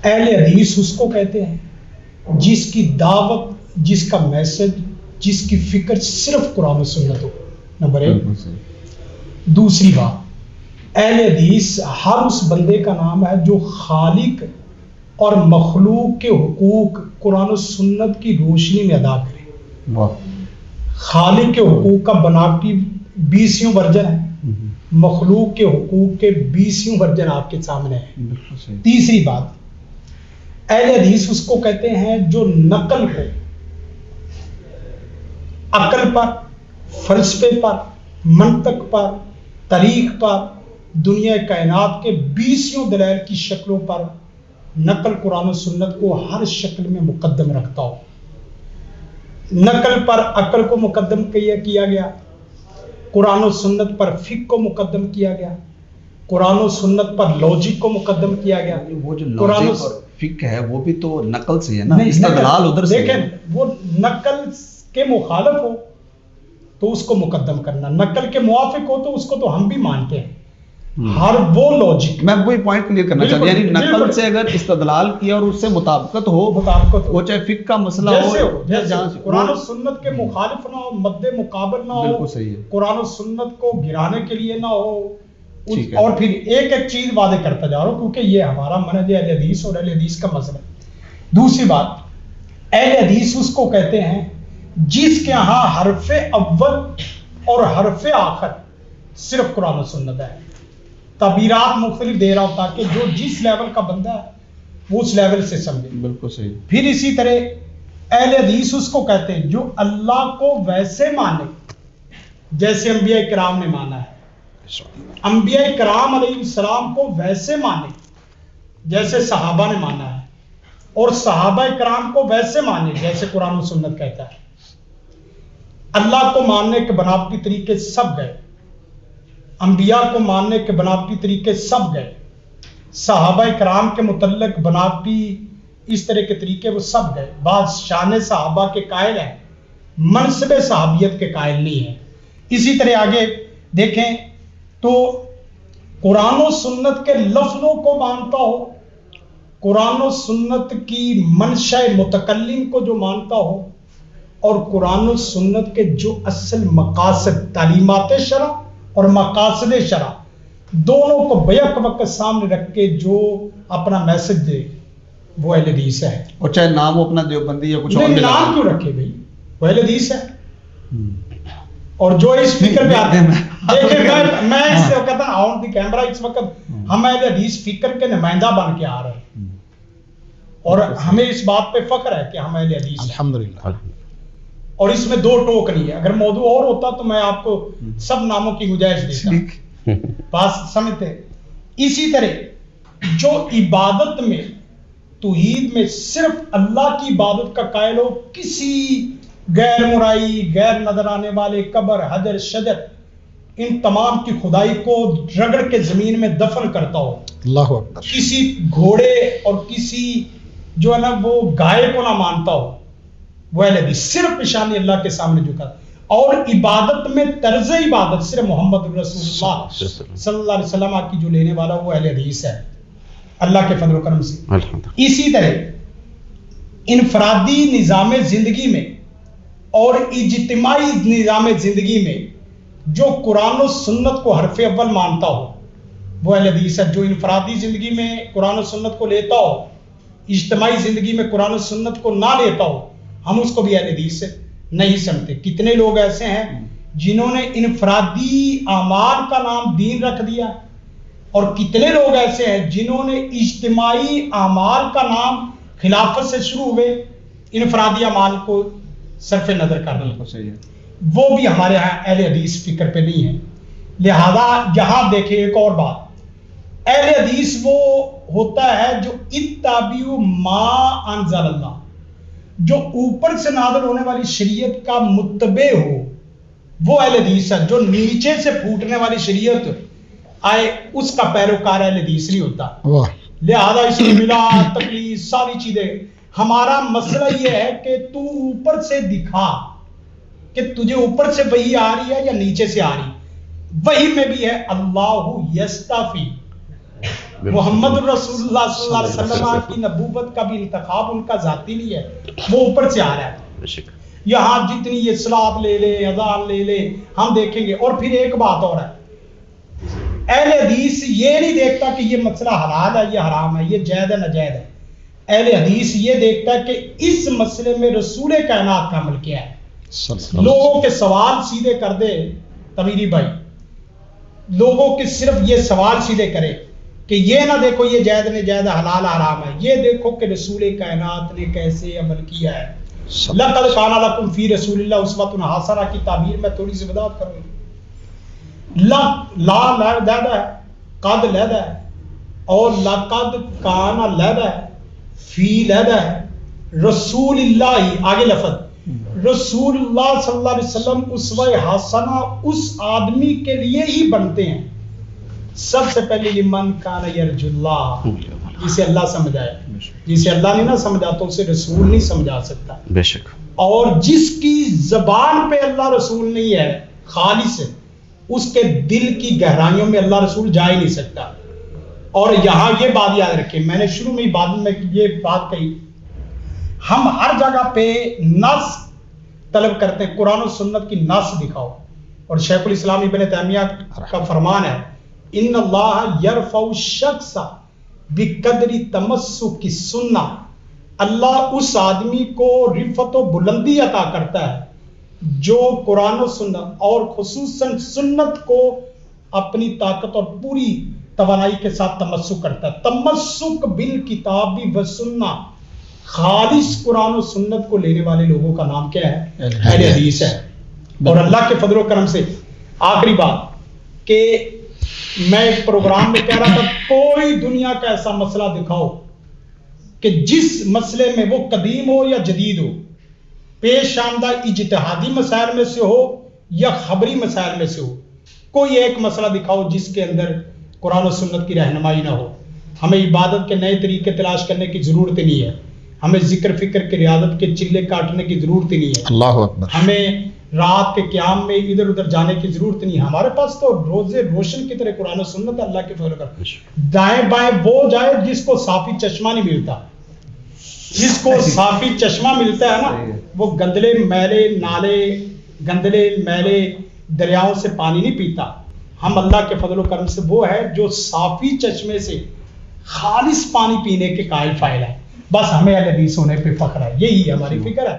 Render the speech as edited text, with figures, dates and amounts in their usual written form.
اہل حدیث اس کو کہتے ہیں جس کی دعوت، جس کا میسج، جس کی فکر صرف قرآن و سنت ہو، نمبر ایک۔ دوسری بات، اہل حدیث ہر اس بندے کا نام ہے جو خالق اور مخلوق کے حقوق قرآن و سنت کی روشنی میں ادا کرے۔ خالق کے حقوق کا بناوٹی 20 ورژن ہے، مخلوق کے حقوق کے 20 ورژن آپ کے سامنے ہیں۔ تیسری بات، اہل حدیث اس کو کہتے ہیں جو نقل کو عقل پر، فلسفے پر، منطق پر، تاریخ پر، دنیا کائنات کے 20 دلائل کی شکلوں پر نقل قرآن و سنت کو ہر شکل میں مقدم رکھتا ہو۔ نقل پر عقل کو مقدم کیا گیا، قرآن و سنت پر فقہ کو مقدم کیا گیا، قرآن و سنت پر لاجک کو مقدم کیا گیا۔ وہ جو لاجک اور فقہ ہے وہ بھی تو نقل سے ہے نا، استدلال ادھر سے۔ دیکھیں، وہ نقل کے مخالف ہو تو اس کو مقدم کرنا، نقل کے موافق ہو تو اس کو تو ہم بھی مانتے ہیں۔ ہر وہ لاجک، میں وہی پوائنٹ کلیئر کرنا چاہتا ہوں، یعنی نقل سے اگر استدلال کیا اور اس سے مطابقت ہو، وہ چاہے فقہ کا مسئلہ ہو، قرآن و سنت کے مخالف نہ ہو، مد مقابل نہ ہو، بالکل صحیح ہے، قرآن و سنت کو گرانے کے لیے نہ ہو۔ اور پھر ایک ایک چیز واضح کرتا جا رہا ہوں کیونکہ یہ ہمارا منہج اہل حدیث اور اہل حدیث کا مسئلہ ہے۔ دوسری بات، اہل حدیث اس کو کہتے ہیں جس کے ہاں حرف اول اور حرف آخر صرف قرآن و سنت ہے۔ تعبیرات مختلف دے رہا ہوں تاکہ جو جس لیول کا بندہ ہے وہ اس لیول سے سمجھے۔ بالکل صحیح۔ پھر اسی طرح اہل حدیث اس کو کہتے ہیں جو اللہ کو ویسے مانے جیسے انبیاء کرام نے مانا ہے، انبیاء کرام علیہ السلام کو ویسے مانے جیسے صحابہ نے مانا ہے، اور صحابہ کرام کو ویسے مانے جیسے قرآن و سنت کہتا ہے۔ اللہ کو ماننے کے بناوٹی طریقے سب گئے، انبیاء کو ماننے کے بناوٹی طریقے سب گئے، صحابہ کرام کے متعلق بناوٹی اس طرح کے طریقے وہ سب گئے۔ بعض شان صحابہ کے قائل ہیں، منصب صحابیت کے قائل نہیں ہیں۔ اسی طرح آگے دیکھیں تو قرآن و سنت کے لفظوں کو مانتا ہو، قرآن و سنت کی منشا متکلم کو جو مانتا ہو، اور قرآن و سنت کے جو اصل مقاصد، تعلیمات شرع اور مقاصد شرع دونوں کو بیک وقت سامنے رکھ کے جو اپنا میسج دے، وہ اہل حدیث ہے۔ اور چاہے نام وہ اپنا دیوبندی یا کچھ اور نام کیوں رکھے بھائی، وہ اہل حدیث ہے۔ اور جو اس فکر پہ آتے ہیں، دیکھیں میں اس وقت آن دی کیمرہ اس وقت ہم اہل حدیث فکر کے نمائندہ بن کے آ رہے ہیں، اور ہمیں اس بات پہ فخر ہے کہ ہم اہل حدیث ہیں الحمدللہ۔ اور اس میں دو ٹوک نہیں ہے، اگر موضوع اور ہوتا تو میں آپ کو سب ناموں کی گنجائش دیتا، بات سمجھتے ہیں۔ اسی طرح جو عبادت میں، توحید میں صرف اللہ کی عبادت کا قائل ہو، کسی غیر مرائی، غیر نظر آنے والے قبر، حجر، شجر، ان تمام کی خدائی کو رگڑ کے زمین میں دفن کرتا ہو، اللہ اکبر، کسی گھوڑے اور کسی جو ہے نا وہ گائے کو نہ مانتا ہو، وہ اہل حدیث، صرف پیشانی اللہ کے سامنے جھکا، اور عبادت میں طرز عبادت صرف محمد رسول اللہ صلی اللہ علیہ وسلم کی جو لینے والا وہ اہل حدیث ہے اللہ کے فضل و کرم سے۔ اسی طرح انفرادی نظام زندگی میں اور اجتماعی نظام زندگی میں جو قرآن و سنت کو حرف اول مانتا ہو وہ اہل حدیث ہے۔ جو انفرادی زندگی میں قرآن و سنت کو لیتا ہو، اجتماعی زندگی میں قرآن و سنت کو نہ لیتا ہو، ہم اس کو بھی اہل حدیث سے نہیں سمجھتے۔ کتنے لوگ ایسے ہیں جنہوں نے انفرادی اعمال کا نام دین رکھ دیا، اور کتنے لوگ ایسے ہیں جنہوں نے اجتماعی اعمال کا نام خلافت سے شروع ہوئے انفرادی اعمال کو صرف نظر کر دیا، وہ بھی ہمارے یہاں اہل حدیث فکر پہ نہیں ہے۔ لہذا یہاں دیکھیں ایک اور بات، اہل حدیث وہ ہوتا ہے جو اتبعوا ما انزل اللہ، جو اوپر سے نازل ہونے والی شریعت کا متبع ہو، وہ اہل حدیث ہے۔ جو نیچے سے پھوٹنے والی شریعت آئے اس کا پیروکار اہل حدیث نہیں ہوتا۔ لہذا اس میں ملا تقلید ساری چیزیں، ہمارا مسئلہ یہ ہے کہ تو اوپر سے دکھا کہ تجھے اوپر سے وحی آ رہی ہے یا نیچے سے آ رہی۔ وحی میں بھی ہے اللہ یستفی، محمد رسول اللہ صلی اللہ علیہ وسلم کی نبوت کا بھی انتخاب ان کا ذاتی نہیں ہے، وہ اوپر سے آ رہا ہے۔ یہاں جتنی یہ صلات لے لے، اذان لے لے، ہم دیکھیں گے۔ اور پھر ایک بات اور ہے، اہل حدیث یہ نہیں دیکھتا کہ یہ مسئلہ حلال ہے، یہ حرام ہے، یہ جائز ہے، ناجائز ہے۔ اہل حدیث یہ دیکھتا ہے کہ اس مسئلے میں رسول کائنات کا عمل کیا ہے۔ لوگوں کے سوال سیدھے کر دے تمیری بھائی، لوگوں کے صرف یہ سوال سیدھے کرے کہ یہ نہ دیکھو یہ جائز ناجائز حلال حرام ہے، یہ دیکھو کہ رسول کائنات نے کیسے عمل کیا ہے۔ لقد کان لکم فی رسول اللہ اسوۃ حسنہ کی تعبیر میں تھوڑی سی وضاحت کروں گا۔ لا لہدہ ہے، قد لہدہ ہے، اور لقد کان لہدہ ہے، فی لہدہ ہے، رسول اللہ آگے لفظ رسول اللہ صلی اللہ علیہ وسلم اسوہ حسنہ اس آدمی کے لیے ہی بنتے ہیں سب سے پہلے لمن کان یرجو اللہ، جسے اللہ سمجھائے، جسے اللہ نے نہ سمجھا تو اسے رسول نہیں سمجھا سکتا۔ بے شک۔ اور جس کی زبان پہ اللہ رسول نہیں ہے خالص ہے، اس کے دل کی گہرائیوں میں اللہ رسول جا ہی نہیں سکتا۔ اور یہاں یہ بات یاد رکھیں، میں نے شروع میں ہی بعد میں یہ بات کہی، ہم ہر جگہ پہ نص طلب کرتے ہیں، قرآن و سنت کی نص دکھاؤ۔ اور شیخ الاسلام ابن تیمیہ کا فرمان ہے، ان اللہ یرفع الشخص بقدر تمسک السنہ، اللہ اس آدمی کو رفعت و بلندی عطا کرتا ہے جو قرآن و سنت اور خصوصاً سنت کو اپنی طاقت اور پوری توانائی کے ساتھ تمسک کرتا ہے۔ تمسک بالکتاب و سنہ، خالص قرآن و سنت کو لینے والے لوگوں کا نام کیا ہے؟ اہل حدیث ہے۔ اور اللہ کے فضل و کرم سے آخری بات کہ میں ایک پروگرام میں کہہ رہا تھا، کوئی دنیا کا ایسا مسئلہ دکھاؤ کہ جس مسئلے میں وہ قدیم ہو یا جدید ہو، پیش آمدہ اجتہادی مسائل میں سے ہو یا خبری مسائل میں سے ہو، کوئی ایک مسئلہ دکھاؤ جس کے اندر قرآن و سنت کی رہنمائی نہ ہو۔ ہمیں عبادت کے نئے طریقے تلاش کرنے کی ضرورت نہیں ہے، ہمیں ذکر فکر کے ریاضت کے چلے کاٹنے کی ضرورت ہی نہیں ہے، اللہ اکبر، ہمیں رات کے قیام میں ادھر ادھر جانے کی ضرورت نہیں ہے۔ ہمارے پاس تو روزے روشن کی طرح قرآن و سنت ہے، اللہ کے فضل کا۔ دائیں بائیں وہ جائے جس کو صافی چشمہ نہیں ملتا، جس کو صافی چشمہ ملتا ہے نا، وہ گندلے میلے نالے، گندلے میلے دریاؤں سے پانی نہیں پیتا۔ ہم اللہ کے فضل و کرم سے وہ ہے جو صافی چشمے سے خالص پانی پینے کے قائل فائل ہے۔ بس ہمیں اہل حدیث ہونے پہ فخر ہے، یہی ہماری فکر ہے۔